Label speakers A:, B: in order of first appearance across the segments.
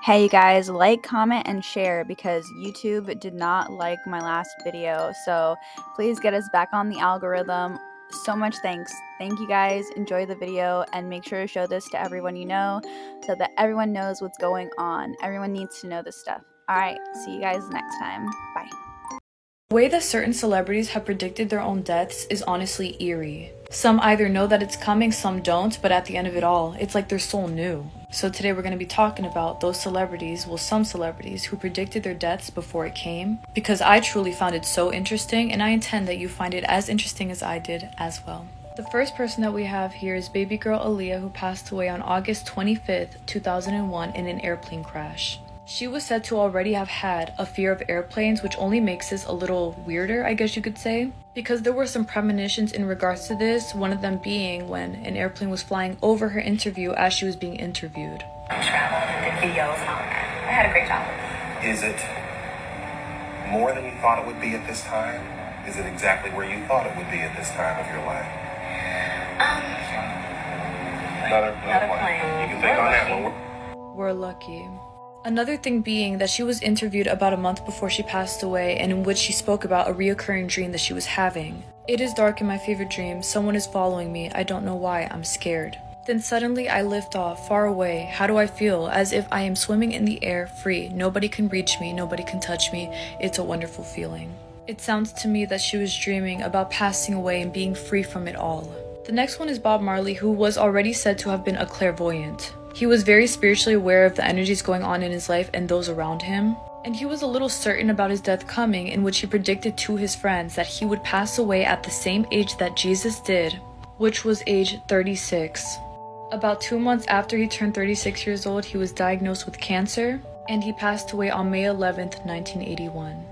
A: Hey you guys, like, comment, and share because YouTube did not like my last video. So please get us back on the algorithm. So much thanks. Thank you guys. Enjoy the video and make sure to show this to everyone you know so that everyone knows what's going on. Everyone needs to know this stuff. Alright, see you guys next time. Bye.
B: The way that certain celebrities have predicted their own deaths is honestly eerie. Some either know that it's coming, some don't, but at the end of it all, it's like their soul knew. So today we're going to be talking about those celebrities, well, some celebrities who predicted their deaths before it came, because I truly found it so interesting, and I intend that you find it as interesting as I did as well. The first person that we have here is baby girl Aaliyah, who passed away on August 25th, 2001 in an airplane crash. She was said to already have had a fear of airplanes, which only makes this a little weirder, I guess you could say, because there were some premonitions in regards to this, one of them being when an airplane was flying over her interview as she was being interviewed.
C: Travel and did videos and all that. I had a great job.
D: Is it more than you thought it would be at this time? Is it exactly where you thought it would be at this time of your life? Another plane. You can think on that one.
B: We're lucky. Another thing being that she was interviewed about a month before she passed away, and in which she spoke about a reoccurring dream that she was having. It is dark in my favorite dream. Someone is following me. I don't know why. I'm scared. Then suddenly I lift off, far away. How do I feel? As if I am swimming in the air, free. Nobody can reach me. Nobody can touch me. It's a wonderful feeling. It sounds to me that she was dreaming about passing away and being free from it all. The next one is Bob Marley, who was already said to have been a clairvoyant. He was very spiritually aware of the energies going on in his life and those around him. And he was a little certain about his death coming, in which he predicted to his friends that he would pass away at the same age that Jesus did, which was age 36. About 2 months after he turned 36 years old, he was diagnosed with cancer, and he passed away on May 11th, 1981.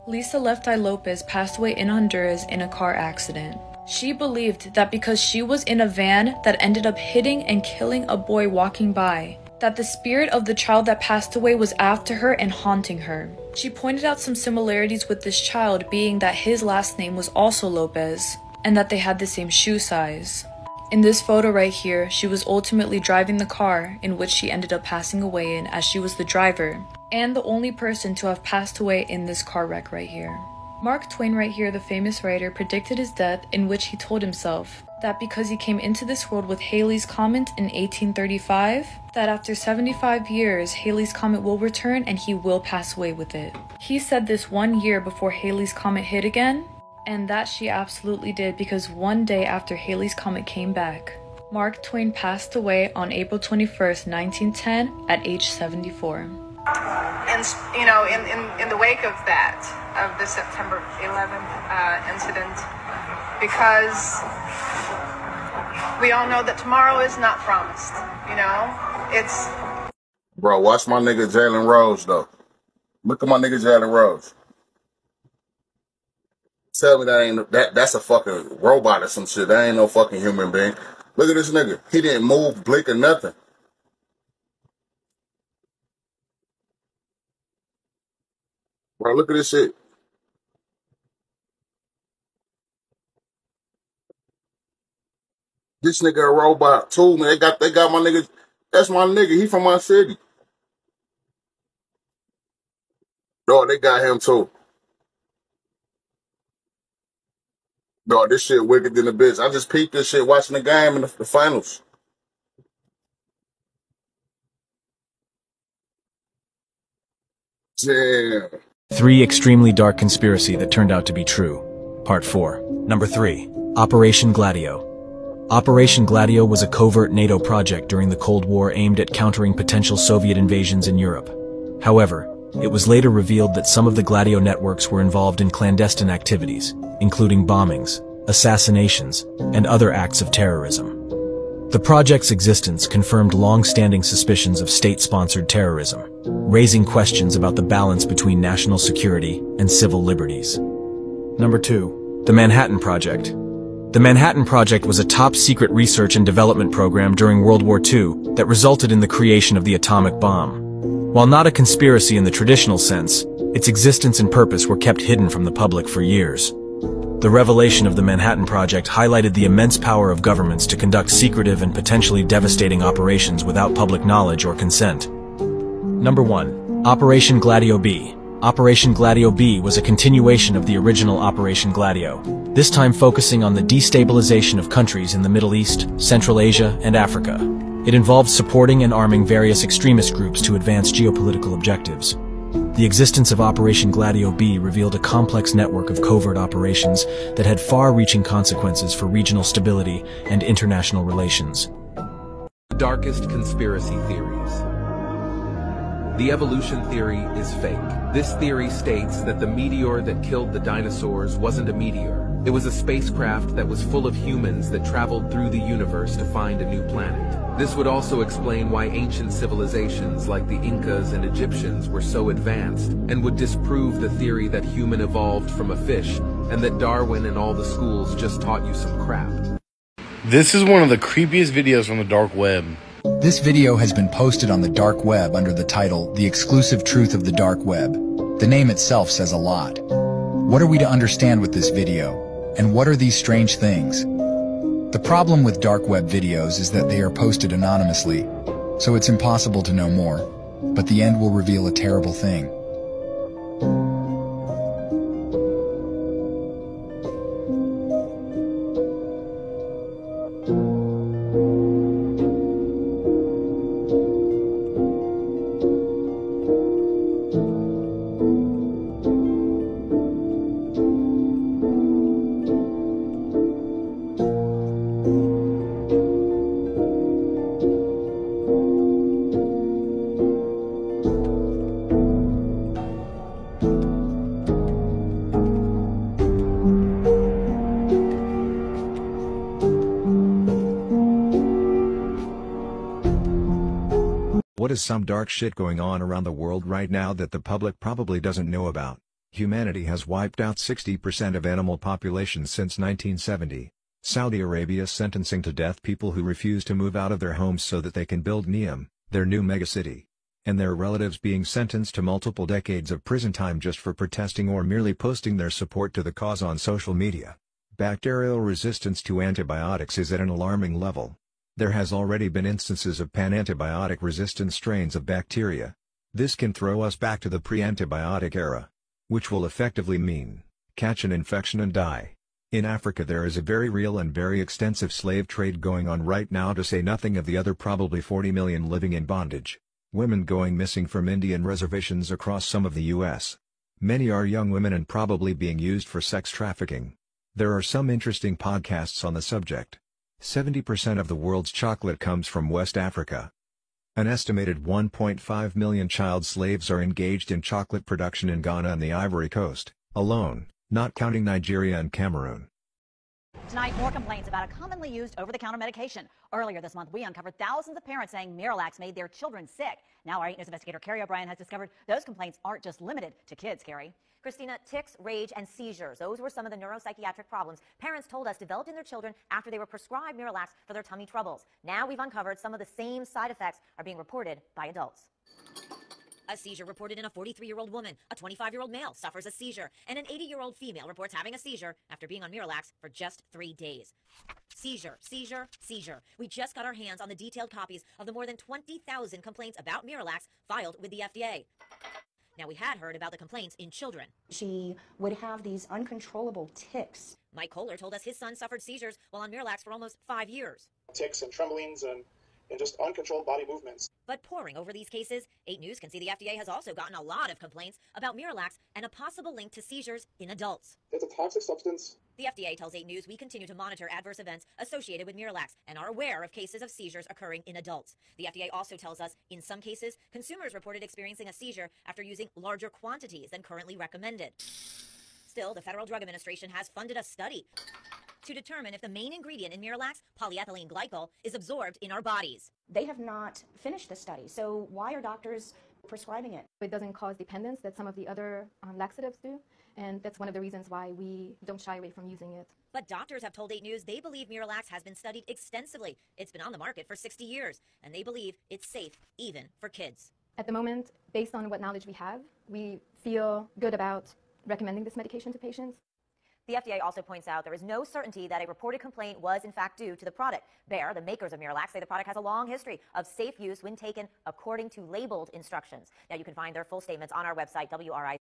B: Lisa Left Eye Lopez passed away in Honduras in a car accident. She believed that because she was in a van that ended up hitting and killing a boy walking by, that the spirit of the child that passed away was after her and haunting her. She pointed out some similarities with this child, being that his last name was also Lopez, and that they had the same shoe size. In this photo right here, she was ultimately driving the car in which she ended up passing away in, as she was the driver, and the only person to have passed away in this car wreck right here. Mark Twain right here, the famous writer, predicted his death, in which he told himself that because he came into this world with Halley's Comet in 1835, that after 75 years, Halley's Comet will return and he will pass away with it. He said this 1 year before Halley's Comet hit again, and that she absolutely did, because one day after Halley's Comet came back, Mark Twain passed away on April 21st, 1910 at age 74.
E: And, you know, in the wake of that, of the September 11th incident, because we all know that tomorrow is not promised, you know? It's...
F: Bro, watch my nigga Jalen Rose, though. Look at my nigga Jalen Rose. Tell me that ain't... That's a fucking robot or some shit. That ain't no fucking human being. Look at this nigga. He didn't move, blink, or nothing. Bro, look at this shit. This nigga a robot too, man. They got my nigga. That's my nigga. He from my city. Dog, they got him too. Dog, this shit wicked than a bitch. I just peeped this shit watching the game in the finals. Damn.
G: 3 extremely dark conspiracy that turned out to be true. Part 4. Number 3. Operation Gladio. Operation Gladio was a covert NATO project during the Cold War aimed at countering potential Soviet invasions in Europe. However, it was later revealed that some of the Gladio networks were involved in clandestine activities, including bombings, assassinations, and other acts of terrorism. The project's existence confirmed long-standing suspicions of state-sponsored terrorism, raising questions about the balance between national security and civil liberties. Number 2. The Manhattan Project. The Manhattan Project was a top-secret research and development program during World War II that resulted in the creation of the atomic bomb. While not a conspiracy in the traditional sense, its existence and purpose were kept hidden from the public for years. The revelation of the Manhattan Project highlighted the immense power of governments to conduct secretive and potentially devastating operations without public knowledge or consent. Number 1. Operation Gladio B. Operation Gladio B was a continuation of the original Operation Gladio, this time focusing on the destabilization of countries in the Middle East, Central Asia, and Africa. It involved supporting and arming various extremist groups to advance geopolitical objectives. The existence of Operation Gladio B revealed a complex network of covert operations that had far-reaching consequences for regional stability and international relations.
H: Darkest conspiracy theories. The evolution theory is fake. This theory states that the meteor that killed the dinosaurs wasn't a meteor. It was a spacecraft that was full of humans that traveled through the universe to find a new planet. This would also explain why ancient civilizations like the Incas and Egyptians were so advanced, and would disprove the theory that human evolved from a fish, and that Darwin and all the schools just taught you some crap.
I: This is one of the creepiest videos on the dark web.
J: This video has been posted on the dark web under the title, The Exclusive Truth of the Dark Web. The name itself says a lot. What are we to understand with this video? And what are these strange things? The problem with dark web videos is that they are posted anonymously, so it's impossible to know more, but the end will reveal a terrible thing.
K: What is some dark shit going on around the world right now that the public probably doesn't know about? Humanity has wiped out 60% of animal populations since 1970. Saudi Arabia sentencing to death people who refuse to move out of their homes so that they can build Neom, their new megacity. And their relatives being sentenced to multiple decades of prison time just for protesting or merely posting their support to the cause on social media. Bacterial resistance to antibiotics is at an alarming level. There has already been instances of pan-antibiotic resistant strains of bacteria. This can throw us back to the pre-antibiotic era, which will effectively mean, catch an infection and die. In Africa there is a very real and very extensive slave trade going on right now, to say nothing of the other probably 40 million living in bondage. Women going missing from Indian reservations across some of the US. Many are young women and probably being used for sex trafficking. There are some interesting podcasts on the subject. 70% of the world's chocolate comes from West Africa. An estimated 1.5 million child slaves are engaged in chocolate production in Ghana and the Ivory Coast, alone, not counting Nigeria and Cameroon.
L: Tonight, more complaints about a commonly used over-the-counter medication. Earlier this month, we uncovered thousands of parents saying Miralax made their children sick. Now, our 8 News investigator Carrie O'Brien has discovered those complaints aren't just limited to kids, Carrie. Christina, tics, rage, and seizures. Those were some of the neuropsychiatric problems parents told us developed in their children after they were prescribed Miralax for their tummy troubles. Now we've uncovered some of the same side effects are being reported by adults. A seizure reported in a 43-year-old woman. A 25-year-old male suffers a seizure, and an 80-year-old female reports having a seizure after being on Miralax for just 3 days. Seizure, seizure, seizure. We just got our hands on the detailed copies of the more than 20,000 complaints about Miralax filed with the FDA. Now, we had heard about the complaints in children.
M: She would have these uncontrollable tics.
L: Mike Kohler told us his son suffered seizures while on Miralax for almost 5 years.
N: Tics and tremblings and just uncontrolled body movements.
L: But poring over these cases, 8 News can see the FDA has also gotten a lot of complaints about Miralax and a possible link to seizures in adults.
N: It's a toxic substance.
L: The FDA tells 8 News we continue to monitor adverse events associated with Miralax and are aware of cases of seizures occurring in adults. The FDA also tells us, in some cases, consumers reported experiencing a seizure after using larger quantities than currently recommended. Still, the Federal Drug Administration has funded a study to determine if the main ingredient in Miralax, polyethylene glycol, is absorbed in our bodies.
M: They have not finished the study, so why are doctors prescribing it?
O: It doesn't cause dependence that some of the other laxatives do, and that's one of the reasons why we don't shy away from using it.
L: But doctors have told 8 News they believe Miralax has been studied extensively. It's been on the market for 60 years, and they believe it's safe even for kids.
O: At the moment, based on what knowledge we have, we feel good about recommending this medication to patients.
L: The FDA also points out there is no certainty that a reported complaint was in fact due to the product. Bayer, the makers of Miralax, say the product has a long history of safe use when taken according to labeled instructions. Now you can find their full statements on our website, WRI.